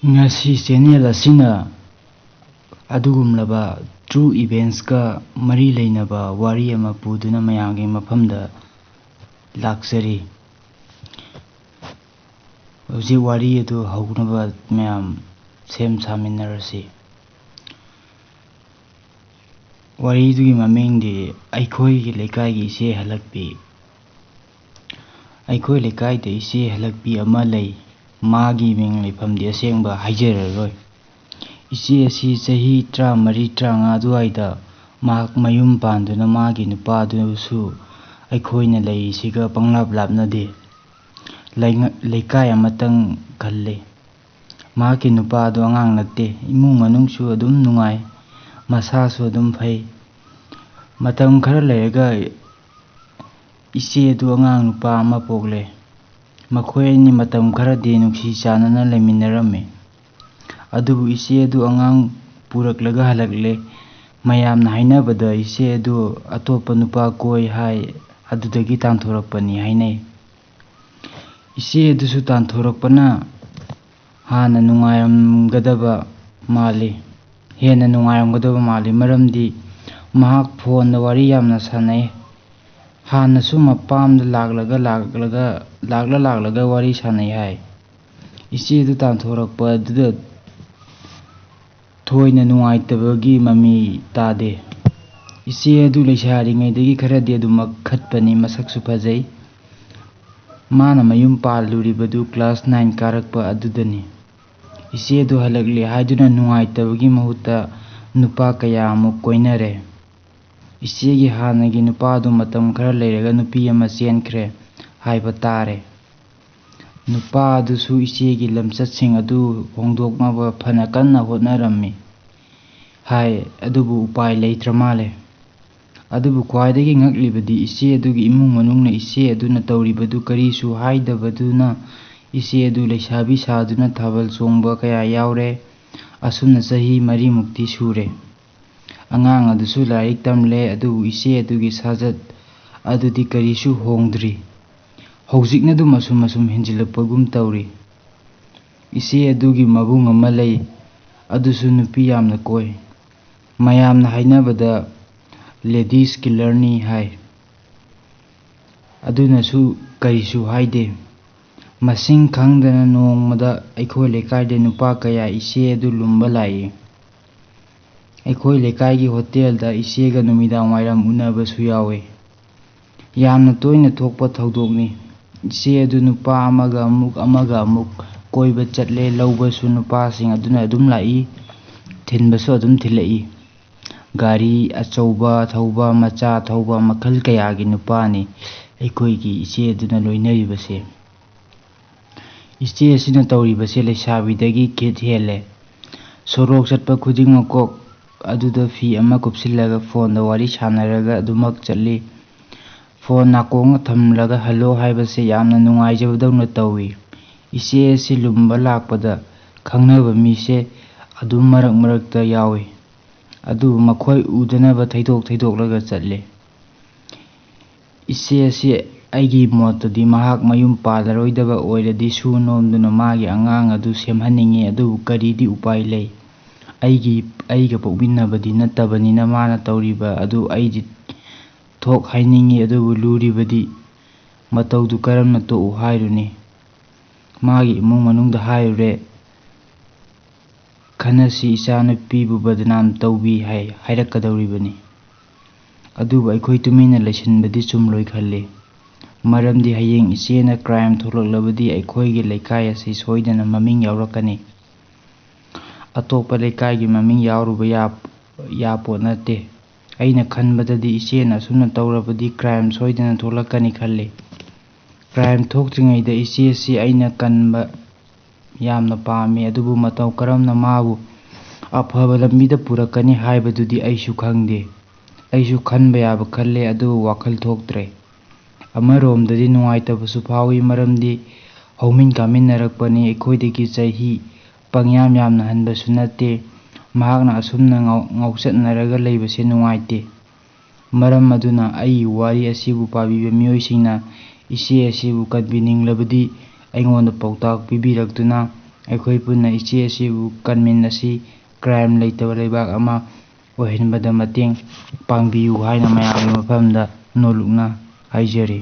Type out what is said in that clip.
Ngasi channel asina adugumlaba true events ka mari leinaba wari ama puduna mayamgi mafamda laksari. Hauji wari adu haugnaba mayam sem saminarasi. Wari dugi mamingdi aikoi gi lekai gi ise halakpi. Aikoi lekai da ise halakpi ama lei. Magi ming leifamdi asengba haijararoi. Ise asi chahi 34-35 aduaida mahak mayum panduna magi nupadusu aikoina leisiga panglap lapnade. Lekai amatang khalle. Mahaki nupadu angang natte. Imung manungsu adum nungai. Masasu adum phai. Matam khara lerega ise adu angang nupa ama pogle. Makhoi ni matam kharadi nungsi chanana leiminarame. Adubu ise adu angang puraklaga halakle. Mayamna hainabada ise adu atopa nupa koi hai adudagi tanthorakpani hainai. Ise adusu tanthorakpana hana nungairamgadaba mali. Hena nungairamgadaba mali maramdi mahak phone da wari yamna sanai. Hana su mapamda laklaga wari sanai hai. Ise adu tanthorakpa aduda thoina nungaitabagi mami tade. Ise adu leisaringaidagi kharadi adumak khatpani masaksu phajai. Mana mayum paluribadu class 9 karakpa adudani. Ise adu halakle haiduna nungaitabagi mahuta nupa kaya amuk koinare. Isegi hanagi nupadu matam khara leiraga nupi ama chenkre haiba tare. Nupa adusu isegi lamchatsing adu hongdoknaba phana kanna hotnarammi. Hai adubu upai leitramale. Adubu khwaidagi ngaklibadi ise adugi imung manungna ise aduna tauribadu karisu haidabaduna ise adu leisabi saduna thabal chongba kaya yaure. Asumna chahi 3 mukti sure. Angang adusu lairik tamle adubu ise adugi sajat adudi karisu hongdri. Haujikna du masum hinjilapagum tauri. Ise adugi mabung ama lei adusu nupi yamna koi. Mayamna hainabada ladies killerni hai. Aduna su karisu haide. Masing khangdana nongmada aikoi lekaide nupa kaya ise adu lumba lai. Aikoi lekai gi hotel da isega numidang wairam unabasu yawe. Yamna toina thokpa thaudokni. Ise adu nupa amaga amuk koiba chatle laubasu nupasing aduna adum lai. Thinbasu adum thilai. Gari achauba thauba macha thauba makhal kayagi nupani aikoi gi ise aduna loinaribase. Ise asina tauribase leisabidagi kit hele. Sorok chatpa khudingmakok aduda fi ama kupsillaga phone da wari sanaraga adumak chatli. Phone nakonga thamlaga hello haibase yamna nungaijabadawna tawi. Ise asi lumba lakpada khangnaba mise adum marakta yawi. Adu makhoi udanaba thaidok chatle. Ise asi aigi motadi mahak mayum palaroidaba oiradi su nomduna magi angang adu semhaningi adubu karidi upai lei. Aiga pokminabadi nattabanina mana tauriba adu aidi thok hainingi adubu luribadi mataudu karamna to'u hairuni. Magi imung manungda hairure khanasi ichanupibu badnam taubi hairakadauribani. Adubu aikoi tumina leisinbadi chumloi khalle. Maramdi hayeng isena crime tholaklabadi aikoigi leikai asi soidana maming yaurakani. Atopa leikai gi maming yauruba yapot nate. Aina khanbadadi isena asumna taurabadi crime soidana tholakani khalle. Crime thoktringaida ise asi aina kanba yamna pami adubu matau karamna mabu afaba lambida purakani haibadudi aisu khangde. Aisu khanba yaba khalle adubu wakhal thoktre. Amaromdadi nungaitabsu phawi maramdi haumin kaminarakpani aikoidagi chahi pangyam yamna hanbasu nate. Mahakna asumna ngauchatnaraga leibase nungaite. Maram aduna ai wari asibu pabiba miyoisingna ise asibu kadbininglabadi aingonda pautak pibirakduna ꯑꯩꯈꯣꯏ ꯄꯨꯟꯅ ꯏꯆꯦ ꯑꯁꯤꯕꯨ ꯀꯟꯃꯤꯟ ꯑꯁꯤ crime ꯂꯩꯇꯕ ꯂꯩꯕꯥꯛ ꯑꯃ ꯑꯣꯏꯍꯟꯕꯗ ꯃꯇꯦꯡ ꯄꯥꯡꯕꯤꯌꯨ ꯍꯥꯏꯅ ꯃꯌꯥꯝꯒꯤ ꯃꯐꯝꯗ ꯅꯣꯜꯂꯨꯛꯅ ꯍꯥꯏꯖꯔꯤ꯫